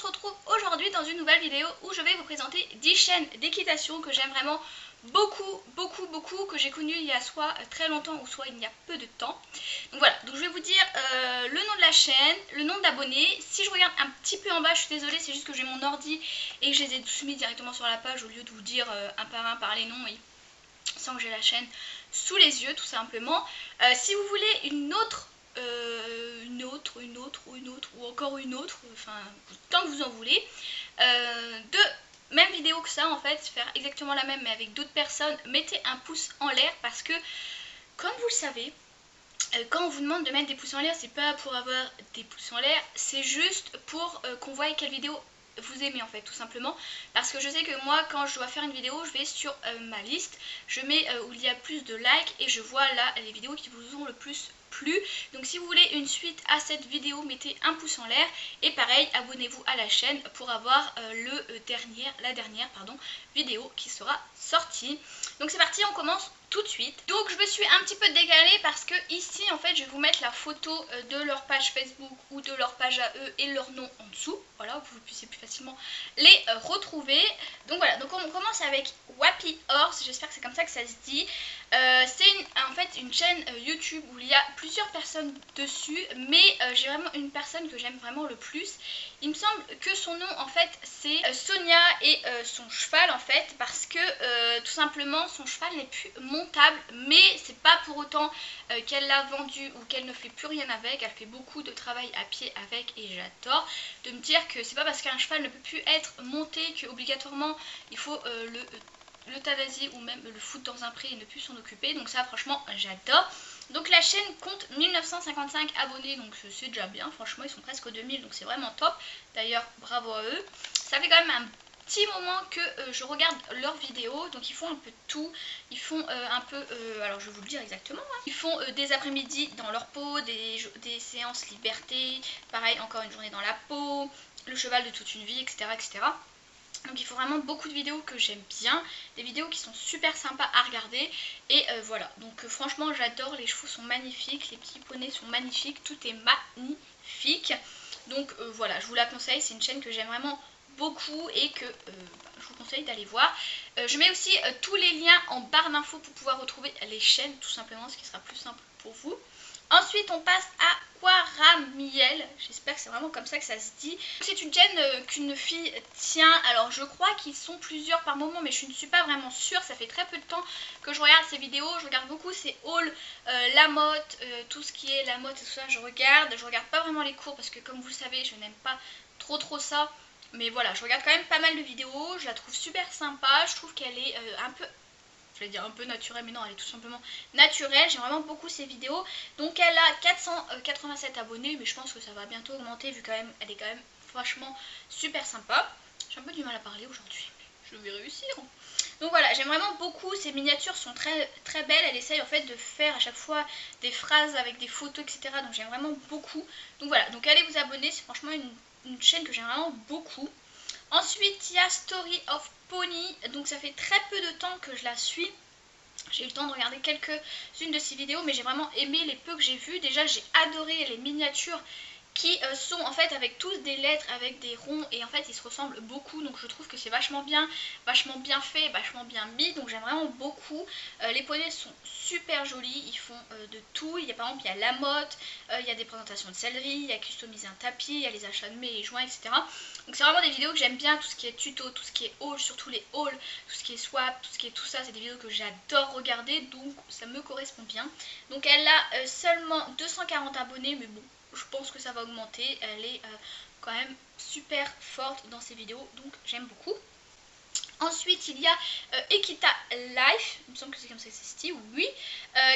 se retrouve aujourd'hui dans une nouvelle vidéo où je vais vous présenter 10 chaînes d'équitation que j'aime vraiment beaucoup, que j'ai connues il y a soit très longtemps ou soit il y a peu de temps. Donc voilà, donc je vais vous dire le nom de la chaîne, le nom de l'abonné. Si je regarde un petit peu en bas, je suis désolée, c'est juste que j'ai mon ordi et que je les ai tous mis directement sur la page au lieu de vous dire un par les noms et sans que j'ai la chaîne sous les yeux tout simplement. Si vous voulez une autre ou encore une autre, enfin tant que vous en voulez, de même vidéo que ça en fait, faire exactement la même mais avec d'autres personnes, mettez un pouce en l'air parce que comme vous le savez, quand on vous demande de mettre des pouces en l'air, c'est pas pour avoir des pouces en l'air, c'est juste pour qu'on voie quelle vidéo vous aimez en fait tout simplement, parce que je sais que moi quand je dois faire une vidéo, je vais sur ma liste, je mets où il y a plus de likes et je vois là les vidéos qui vous ont le plus plu. Donc si vous voulez une suite à cette vidéo, mettez un pouce en l'air et pareil, abonnez-vous à la chaîne pour avoir la dernière vidéo qui sera sortie. Donc c'est parti, on commence tout de suite. Donc je me suis un petit peu décalée parce que ici en fait je vais vous mettre la photo de leur page Facebook ou de leur page à eux et leur nom en dessous, voilà, pour que vous puissiez plus facilement les retrouver. Donc voilà, donc on commence avec Wappy Horse, j'espère que c'est comme ça que ça se dit. C'est en fait une chaîne YouTube où il y a plusieurs personnes dessus, mais j'ai vraiment une personne que j'aime vraiment le plus. Il me semble que son nom en fait c'est Sonia et son cheval en fait, parce que tout simplement son cheval n'est plus montable, mais c'est pas pour autant qu'elle l'a vendu ou qu'elle ne fait plus rien avec. Elle fait beaucoup de travail à pied avec et j'adore de me dire que c'est pas parce qu'un cheval ne peut plus être monté qu'obligatoirement il faut l'euthanasier ou même le foutre dans un pré et ne plus s'en occuper. Donc ça franchement j'adore. Donc la chaîne compte 1955 abonnés, donc c'est déjà bien, franchement ils sont presque aux 2000, donc c'est vraiment top. D'ailleurs bravo à eux. Ça fait quand même un petit moment que je regarde leurs vidéos, donc ils font un peu de tout. Ils font un peu, alors je vais vous le dire exactement, hein. Ils font des après-midi dans leur peau, des séances liberté, pareil encore une journée dans la peau, le cheval de toute une vie, etc. Donc il faut vraiment beaucoup de vidéos que j'aime bien, des vidéos qui sont super sympas à regarder. Et voilà, donc franchement j'adore, les chevaux sont magnifiques, les petits poneys sont magnifiques, tout est magnifique. Donc voilà, je vous la conseille, c'est une chaîne que j'aime vraiment beaucoup et que je vous conseille d'aller voir. Je mets aussi tous les liens en barre d'infos pour pouvoir retrouver les chaînes tout simplement, ce qui sera plus simple pour vous. Ensuite on passe à Quaramiel, j'espère que c'est vraiment comme ça que ça se dit. C'est une chaîne qu'une fille tient, alors je crois qu'ils sont plusieurs par moment mais je ne suis pas vraiment sûre, ça fait très peu de temps que je regarde ces vidéos, je regarde beaucoup ces hauls, la motte, tout ce qui est la motte et tout ça je regarde pas vraiment les cours parce que comme vous le savez je n'aime pas trop ça. Mais voilà, je regarde quand même pas mal de vidéos, je la trouve super sympa, je trouve qu'elle est un peu, je vais dire un peu naturelle, mais non, elle est tout simplement naturelle. J'aime vraiment beaucoup ses vidéos. Donc elle a 487 abonnés, mais je pense que ça va bientôt augmenter vu quand même, elle est quand même franchement super sympa. J'ai un peu du mal à parler aujourd'hui, je vais réussir. Donc voilà, j'aime vraiment beaucoup, ces miniatures sont très belles, elle essaye en fait de faire à chaque fois des phrases avec des photos, etc. Donc j'aime vraiment beaucoup. Donc voilà, donc allez vous abonner, c'est franchement une chaîne que j'aime vraiment beaucoup. Ensuite, il y a Story of Pony, donc ça fait très peu de temps que je la suis. J'ai eu le temps de regarder quelques-unes de ses vidéos, mais j'ai vraiment aimé les peu que j'ai vues. Déjà, j'ai adoré les miniatures qui sont en fait avec tous des lettres, avec des ronds, et en fait ils se ressemblent beaucoup, donc je trouve que c'est vachement bien fait, vachement bien mis, donc j'aime vraiment beaucoup. Les poneys sont super jolis, ils font de tout. Il y a par exemple, il y a la motte, il y a des présentations de céleri, il y a customiser un tapis, il y a les achats de mets et joints, etc. Donc c'est vraiment des vidéos que j'aime bien, tout ce qui est tuto, tout ce qui est haul, surtout les hauls, tout ce qui est swap, tout ce qui est tout ça, c'est des vidéos que j'adore regarder, donc ça me correspond bien. Donc elle a seulement 240 abonnés, mais bon, je pense que ça va augmenter. Elle est quand même super forte dans ses vidéos, donc j'aime beaucoup. Ensuite, il y a Ekita Life, il me semble que c'est comme ça que c'est dit, oui,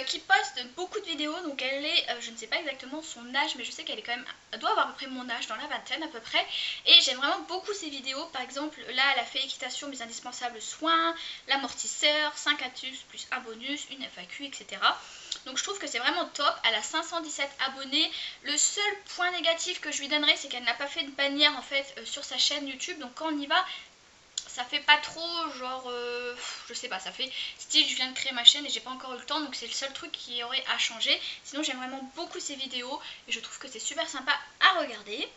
qui poste beaucoup de vidéos. Donc elle est, je ne sais pas exactement son âge, mais je sais qu'elle est quand même, elle doit avoir à peu près mon âge, dans la vingtaine à peu près. Et j'aime vraiment beaucoup ses vidéos. Par exemple, là, elle a fait équitation, mes indispensables soins, l'amortisseur, 5 astuces plus un bonus, une FAQ, etc. Donc je trouve que c'est vraiment top. Elle a 517 abonnés. Le seul point négatif que je lui donnerais, c'est qu'elle n'a pas fait de bannière en fait sur sa chaîne YouTube. Donc quand on y va, ça fait pas trop genre je sais pas, ça fait style je viens de créer ma chaîne et j'ai pas encore eu le temps, donc c'est le seul truc qui aurait à changer. Sinon j'aime vraiment beaucoup ses vidéos et je trouve que c'est super sympa à regarder.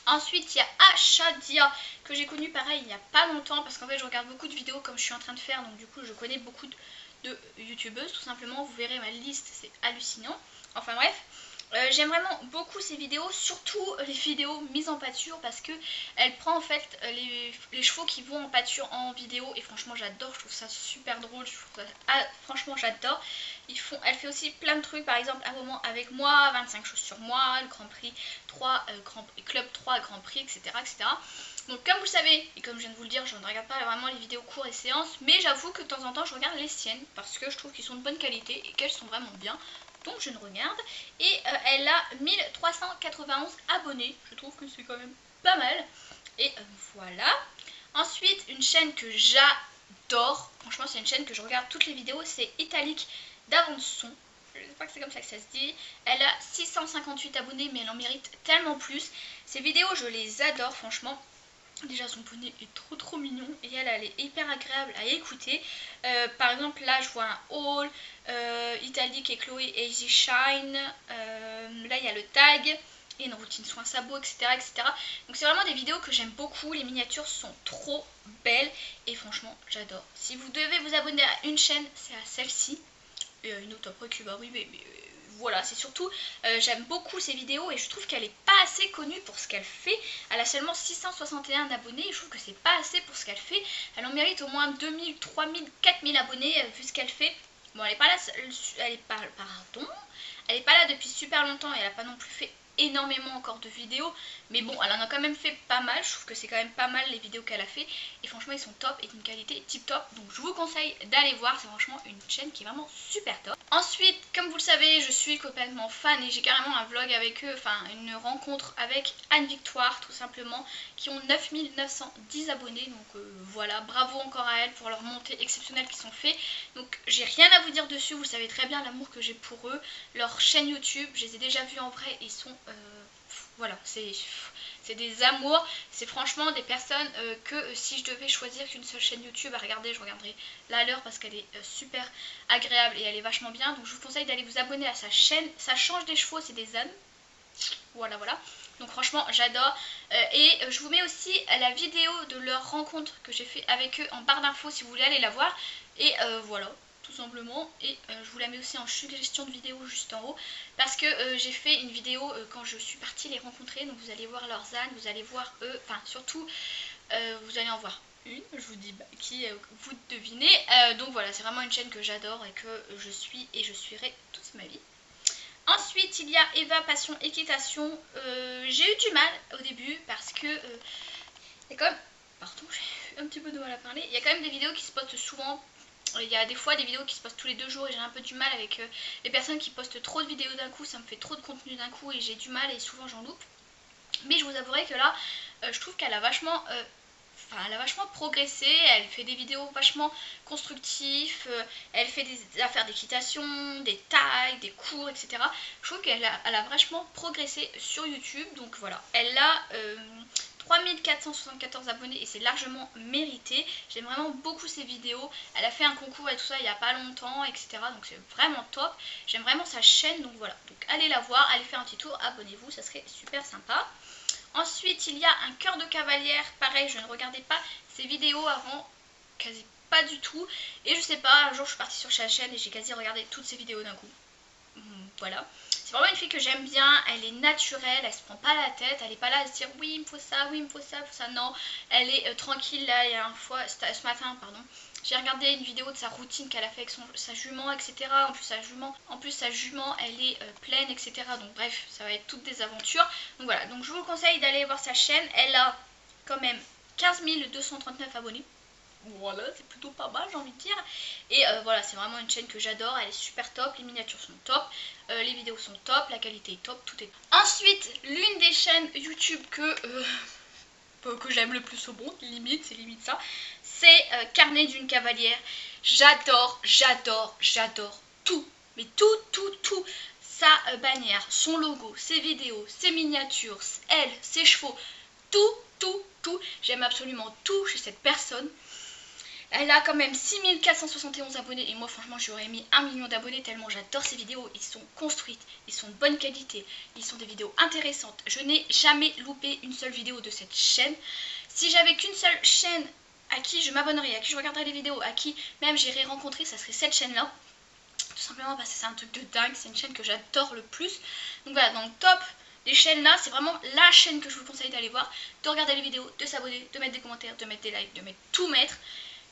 Ensuite, il y a Ashadia, que j'ai connu pareil il n'y a pas longtemps, parce qu'en fait je regarde beaucoup de vidéos comme je suis en train de faire, donc du coup je connais beaucoup de youtubeuses tout simplement. Vous verrez ma liste, c'est hallucinant. Enfin bref, j'aime vraiment beaucoup ces vidéos, surtout les vidéos mises en pâture, parce que elle prend en fait les chevaux qui vont en pâture en vidéo, et franchement j'adore, je trouve ça super drôle, franchement j'adore. Elle fait aussi plein de trucs, par exemple un moment avec moi, 25 choses sur moi, le Grand Prix 3, Club 3, Grand Prix, etc., etc. Donc comme vous le savez, et comme je viens de vous le dire, je ne regarde pas vraiment les vidéos courts et séances, mais j'avoue que de temps en temps je regarde les siennes, parce que je trouve qu'ils sont de bonne qualité et qu'elles sont vraiment bien. Donc je ne regarde. Et elle a 1391 abonnés. Je trouve que c'est quand même pas mal. Et voilà. Ensuite, une chaîne que j'adore. Franchement, c'est une chaîne que je regarde toutes les vidéos. C'est Italique d'Avançon. Je sais pas que c'est comme ça que ça se dit. Elle a 658 abonnés, mais elle en mérite tellement plus. Ces vidéos, je les adore, franchement. Déjà son poney est trop mignon et elle est hyper agréable à écouter. Par exemple là je vois un haul, Italique et Chloé Easy Shine, là il y a le tag et une routine soin sabot, etc., etc. Donc c'est vraiment des vidéos que j'aime beaucoup, les miniatures sont trop belles et franchement j'adore. Si vous devez vous abonner à une chaîne, c'est à celle-ci. Et une autre après qui va arriver, mais voilà, c'est surtout, j'aime beaucoup ses vidéos et je trouve qu'elle est pas assez connue pour ce qu'elle fait. Elle a seulement 661 abonnés et je trouve que c'est pas assez pour ce qu'elle fait. Elle en mérite au moins 2000, 3000, 4000 abonnés vu ce qu'elle fait. Bon, elle est pas là, elle est pas là depuis super longtemps et elle a pas non plus fait énormément encore de vidéos, mais bon, elle en a quand même fait pas mal. Je trouve que c'est quand même pas mal les vidéos qu'elle a fait et franchement ils sont top et d'une qualité tip top, donc je vous conseille d'aller voir. C'est franchement une chaîne qui est vraiment super top. Ensuite, comme vous le savez, je suis complètement fan et j'ai carrément un vlog avec eux, enfin une rencontre avec Anne Victoire tout simplement, qui ont 9910 abonnés, donc voilà, bravo encore à elles pour leur montée exceptionnelle qu'ils sont fait. Donc j'ai rien à vous dire dessus, vous savez très bien l'amour que j'ai pour eux. Leur chaîne YouTube, je les ai déjà vus en vrai, ils sont voilà, c'est des amours, c'est franchement des personnes que si je devais choisir qu'une seule chaîne YouTube à regarder, je regarderais la leur parce qu'elle est super agréable et elle est vachement bien. Donc je vous conseille d'aller vous abonner à sa chaîne. Ça change des chevaux, c'est des ânes. Voilà. Donc franchement j'adore. Et je vous mets aussi la vidéo de leur rencontre que j'ai fait avec eux en barre d'infos si vous voulez aller la voir. Et voilà, tout simplement. Et je vous la mets aussi en suggestion de vidéo juste en haut, parce que j'ai fait une vidéo quand je suis partie les rencontrer. Donc vous allez voir leurs ânes, vous allez voir eux, enfin surtout vous allez en voir une, je vous dis qui vous devinez. Donc voilà, c'est vraiment une chaîne que j'adore et que je suis et je suivrai toute ma vie. Ensuite il y a Eva Passion Équitation. J'ai eu du mal au début parce que il y a quand même, pardon, j'ai un petit peu de mal à parler, il y a quand même des vidéos qui se postent souvent. Il y a des fois des vidéos qui se postent tous les 2 jours et j'ai un peu du mal avec les personnes qui postent trop de vidéos d'un coup. Ça me fait trop de contenu d'un coup et j'ai du mal et souvent j'en loupe. Mais je vous avouerai que là je trouve qu'elle a vachement progressé. Elle fait des vidéos vachement constructives, elle fait des affaires d'équitation, des tailles, des cours, etc. Je trouve qu'elle a vachement progressé sur YouTube. Donc voilà, elle a 3474 abonnés et c'est largement mérité. J'aime vraiment beaucoup ses vidéos. Elle a fait un concours et tout ça il n'y a pas longtemps, etc. Donc c'est vraiment top. J'aime vraiment sa chaîne, donc voilà. Donc allez la voir, allez faire un petit tour, abonnez-vous, ça serait super sympa. Ensuite il y a un cœur de cavalière. Pareil, je ne regardais pas ses vidéos avant, quasi pas du tout. Et je sais pas, un jour je suis partie sur sa chaîne et j'ai quasi regardé toutes ses vidéos d'un coup. Voilà. C'est vraiment une fille que j'aime bien, elle est naturelle, elle se prend pas la tête, elle est pas là à se dire oui il me faut ça, oui il me faut ça, non, elle est tranquille. Là il y a une fois, ce matin pardon, j'ai regardé une vidéo de sa routine qu'elle a fait avec sa jument, etc. En plus sa jument elle est pleine, etc. Donc bref, ça va être toutes des aventures. Donc voilà, donc je vous conseille d'aller voir sa chaîne. Elle a quand même 15 239 abonnés. Voilà, c'est plutôt pas mal j'ai envie de dire. Et voilà, c'est vraiment une chaîne que j'adore, elle est super top, les miniatures sont top, les vidéos sont top, la qualité est top, tout est top. Ensuite, l'une des chaînes YouTube que j'aime le plus au monde, c'est limite ça, c'est Carnet d'une cavalière. J'adore tout, mais tout. Sa bannière, son logo, ses vidéos, ses miniatures, elle, ses chevaux, tout. J'aime absolument tout chez cette personne. Elle a quand même 6471 abonnés et moi franchement j'aurais mis 1 million d'abonnés tellement j'adore ces vidéos. Ils sont construites, ils sont de bonne qualité, ils sont des vidéos intéressantes. Je n'ai jamais loupé une seule vidéo de cette chaîne. Si j'avais qu'une seule chaîne à qui je m'abonnerais, à qui je regarderais les vidéos, à qui même j'irais rencontrer, ça serait cette chaîne là. Tout simplement parce que c'est un truc de dingue, c'est une chaîne que j'adore le plus. Donc voilà, dans le top des chaînes là, c'est vraiment la chaîne que je vous conseille d'aller voir, de regarder les vidéos, de s'abonner, de mettre des commentaires, de mettre des likes, de mettre tout mettre.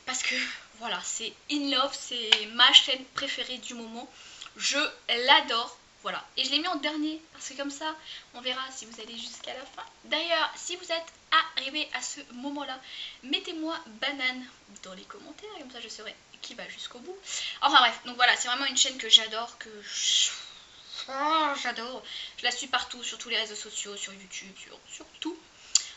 Parce que voilà, c'est In Love, c'est ma chaîne préférée du moment. Je l'adore. Voilà. Et je l'ai mis en dernier parce que comme ça, on verra si vous allez jusqu'à la fin. D'ailleurs, si vous êtes arrivé à ce moment-là, mettez-moi banane dans les commentaires. Comme ça, je saurai qui va jusqu'au bout. Enfin bref, donc voilà, c'est vraiment une chaîne que j'adore, j'adore. Je la suis partout, sur tous les réseaux sociaux, sur YouTube, sur tout.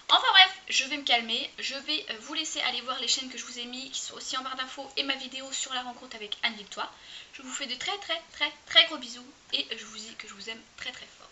Enfin bref, je vais me calmer, je vais vous laisser aller voir les chaînes que je vous ai mis qui sont aussi en barre d'infos et ma vidéo sur la rencontre avec Anne Victoire. Je vous fais de très gros bisous et je vous dis que je vous aime très fort.